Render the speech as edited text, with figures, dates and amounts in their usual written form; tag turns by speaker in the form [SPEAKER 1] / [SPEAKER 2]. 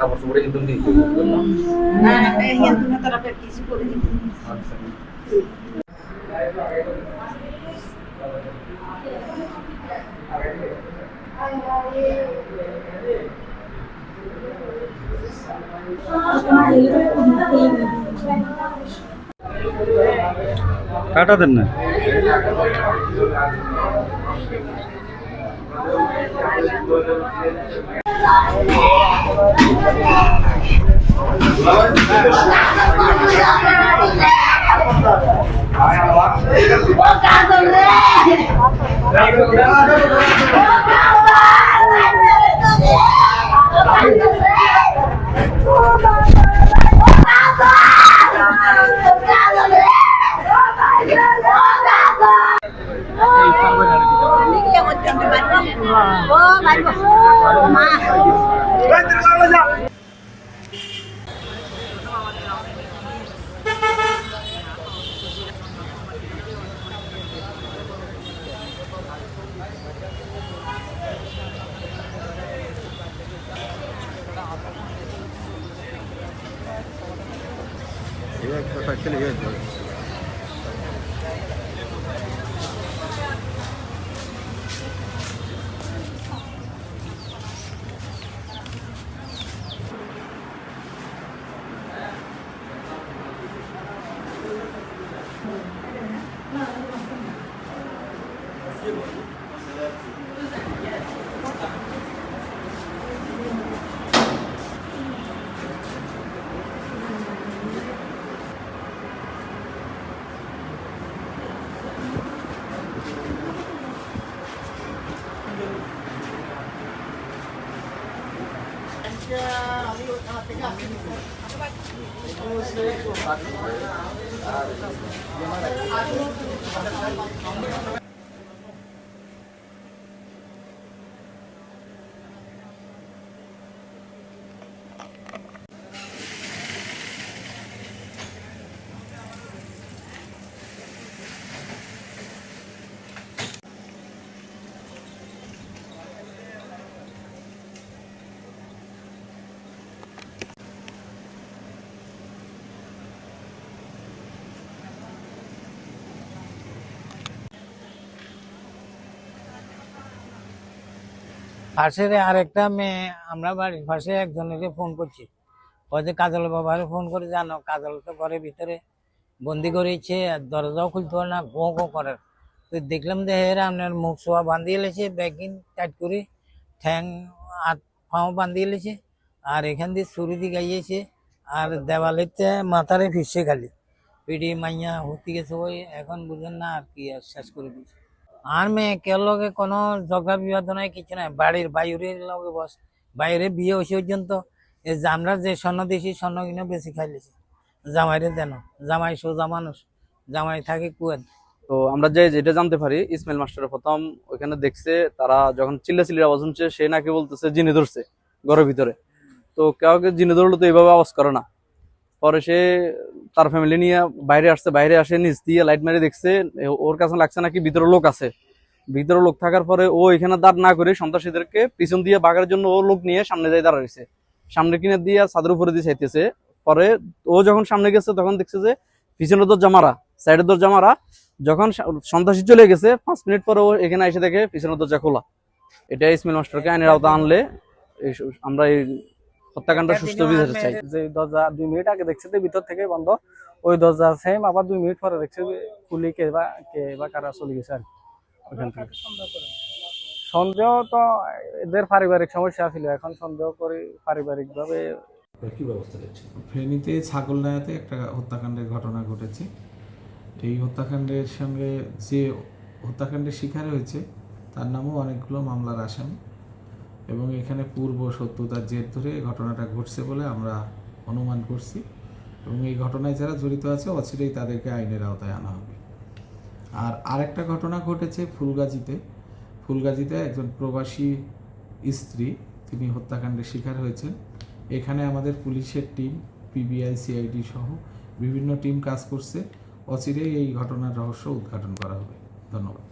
[SPEAKER 1] Kamu semuanya itu di itu.
[SPEAKER 2] Nah, yang punya terapi fisik boleh.
[SPEAKER 3] কাটা দেন না
[SPEAKER 4] পাশের আরেকটা মেয়ে আমরা বাড়ির পাশে একজনকে ফোন করছি ওদের কাজল বাবার ফোন করে জানো কাজল তো ঘরের ভিতরে বন্দি করেছে আর দরজাও খুলতে পারে না গো গো করে তো দেখলাম যে এরা আপনার মুখ সোয়া বাঁধিয়ে এলেছে ব্যাগিন টাইট করে ঠ্যাং হাত পাও বাঁধিয়ে এলেছে আর এখান দিয়ে ছুরি দিয়ে গাইয়েছে আর দেওয়ালেতে মাথারে ফিসে খালি পিডি মাইয়া হতে গেছে ওই এখন বুঝেন না আর কি আর শেষ করে দিয়েছে আর মেয়েকে লগে কোনো ঝগড়া বিবাদ নাই কিছু নাই বাড়ির বাইরের লগে বস বাইরে বিয়ে হয়েছে পর্যন্ত আমরা যে স্বর্ণ দিয়েছি স্বর্ণ কিনে বেশি খাইলেছি জামাইরে দেন জামাই সোজা মানুষ জামাই থাকে কুয়াদ।
[SPEAKER 3] তো আমরা যেটা জানতে পারি ইসমাইল মাস্টার প্রথম ওইখানে দেখছে তারা যখন চিল্লাচিল্লির আওয়াজ শুনছে সে নাকি বলতেছে জিনে ধরছে ঘরের ভিতরে। তো কাউকে জিনে ধরলে তো এইভাবে আওয়াজ করে না। পরে সে তার ফ্যামিলি নিয়ে বাইরে আসছে, বাইরে আসে নিচ দিয়ে লাইট মারি দেখছে ওর কাছে লাগছে নাকি ভিতরে লোক আছে। ভিতরে লোক থাকার পরে ও এখানে দাঁড় না করে সন্ত্রাসীদেরকে পিছন দিয়ে বাগার জন্য ও লোক নিয়ে সামনে যাই দাঁড়াইছে, সামনে কিনে দিয়ে ছাদের উপরে দিয়ে চাইতেছে। পরে ও যখন সামনে গেছে তখন দেখছে যে পিছনের দরজা মারা, সাইডের দরজা মারা। যখন সন্ত্রাসী চলে গেছে 5 মিনিট পরে ও এখানে এসে দেখে পিছনের দরজা খোলা। এটা ইসমাইল মাস্টারকে আইনের আওতা আনলে আমরা এই হত্যাকাণ্ড সুস্থ বিচার চাই।
[SPEAKER 5] যে দরজা 2 মিনিট আগে দেখছে যে ভিতর থেকে বন্ধ, ওই দরজা সেম আবার 2 মিনিট পরে দেখছে যে খুলে কে বা কারা চলে গেছে আর ওখান থেকে। সন্দেহ তো এদের পারিবারিক সমস্যা ছিল, এখন সন্দেহ করি পারিবারিক ভাবে।
[SPEAKER 1] কি ব্যবস্থা নিচ্ছে?
[SPEAKER 6] ফেনীতে ছাগলনাইয়াতে একটা হত্যাকাণ্ডের ঘটনা ঘটেছে। এই হত্যাকাণ্ডের সঙ্গে যে হত্যাকাণ্ডের শিকার হয়েছে তার নামও অনেকগুলো মামলার আসামি, এবং এখানে পূর্ব শত্রুতার জের ধরে এই ঘটনাটা ঘটছে বলে আমরা অনুমান করছি, এবং এই ঘটনায় যারা জড়িত আছে অচিরেই তাদেরকে আইনের আওতায় আনা হবে। আর আরেকটা ঘটনা ঘটেছে ফুলগাজীতে একজন প্রবাসী স্ত্রী, তিনি হত্যাকাণ্ডের শিকার হয়েছেন। এখানে আমাদের পুলিশের টিম, পিবিআই, সিআইডি সহ বিভিন্ন টিম কাজ করছে। অচিরেই এই ঘটনার রহস্য উদ্ঘাটন করা হবে। ধন্যবাদ।